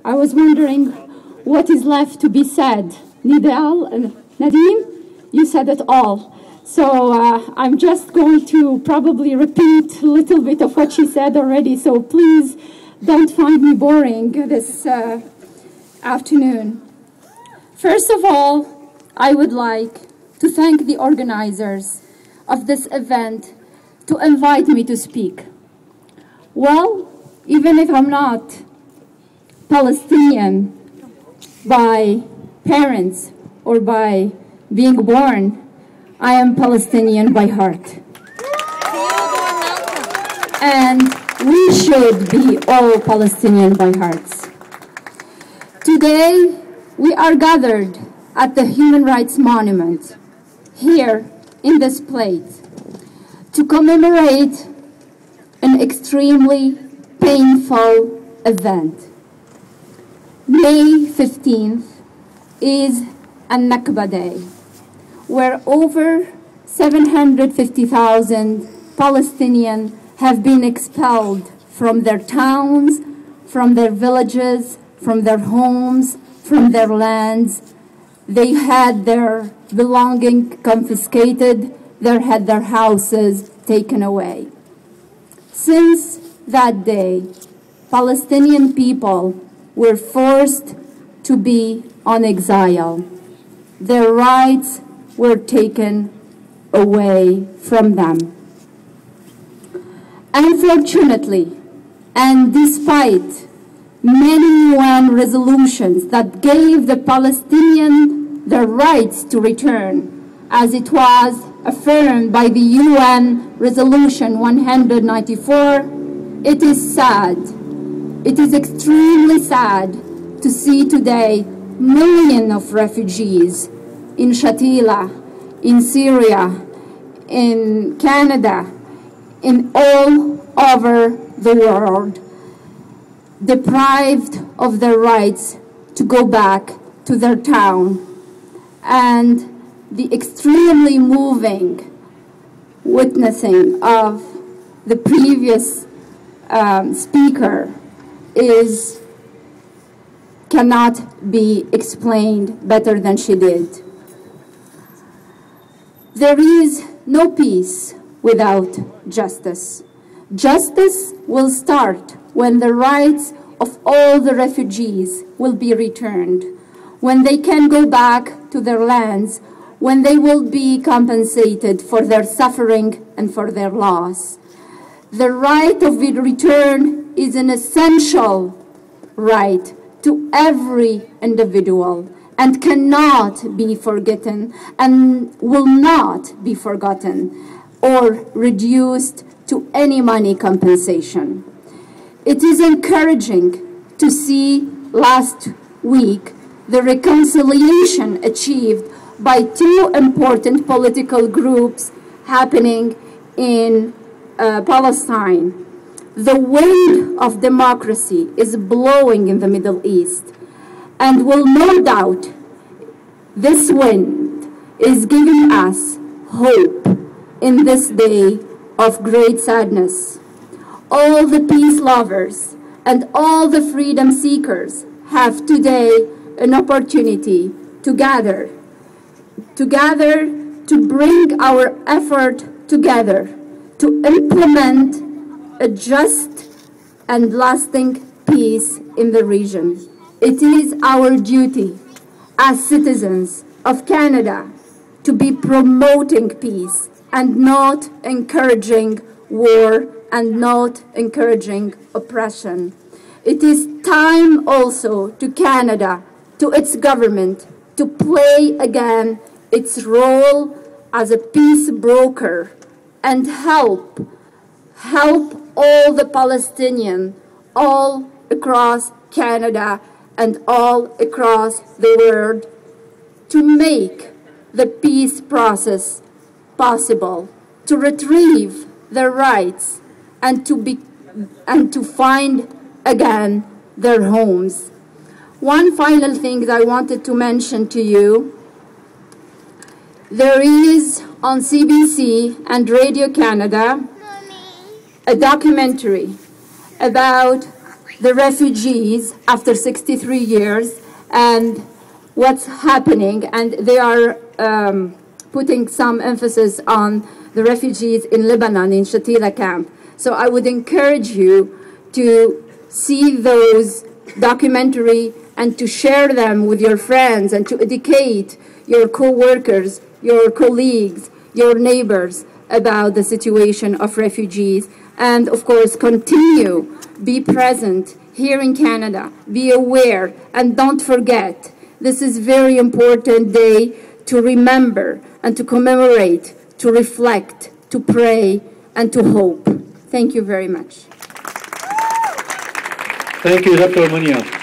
I was wondering what is left to be said. Nidal and Nadim, you said it all. So I'm just going to probably repeat a little bit of what she said already, so please don't find me boring this afternoon. First of all, I would like to thank the organizers of this event to invite me to speak. Well, even if I'm not Palestinian by parents or by being born, I am Palestinian by heart. And we should be all Palestinian by hearts. Today, we are gathered at the Human Rights Monument here in this place to commemorate an extremely painful event. May 15th is a Nakba Day, where over 750,000 Palestinians have been expelled from their towns, from their villages, from their homes, from their lands. They had their belongings confiscated, they had their houses taken away. Since that day, Palestinian people were forced to be on exile. Their rights were taken away from them. Unfortunately, and despite many UN resolutions that gave the Palestinians their rights to return, as it was affirmed by the UN Resolution 194, it is sad. It is extremely sad to see today millions of refugees in Shatila, in Syria, in Canada, in all over the world, deprived of their rights to go back to their town. And the extremely moving witnessing of the previous speaker cannot be explained better than she did. There is no peace without justice. Justice will start when the rights of all the refugees will be returned, when they can go back to their lands, when they will be compensated for their suffering and for their loss. The right of return is an essential right to every individual and cannot be forgotten and will not be forgotten or reduced to any money compensation. It is encouraging to see last week the reconciliation achieved by two important political groups happening in Palestine. The wind of democracy is blowing in the Middle East, and will no doubt this wind is giving us hope in this day of great sadness. All the peace lovers and all the freedom seekers have today an opportunity to gather to bring our effort together to implement a just and lasting peace in the region. It is our duty as citizens of Canada to be promoting peace and not encouraging war and not encouraging oppression. It is time also to Canada, to its government, to play again its role as a peace broker and help all the Palestinians all across Canada and all across the world to make the peace process possible, to retrieve their rights and to find again their homes. One final thing that I wanted to mention to you. There is on CBC and Radio Canada a documentary about the refugees after 63 years and what's happening, and they are putting some emphasis on the refugees in Lebanon, in Shatila camp. So I would encourage you to see those documentaries and to share them with your friends and to educate your co-workers, your colleagues, your neighbors about the situation of refugees. And of course, continue, be present here in Canada, be aware, and don't forget, this is a very important day to remember and to commemorate, to reflect, to pray, and to hope. Thank you very much. Thank you, Dr. Monia.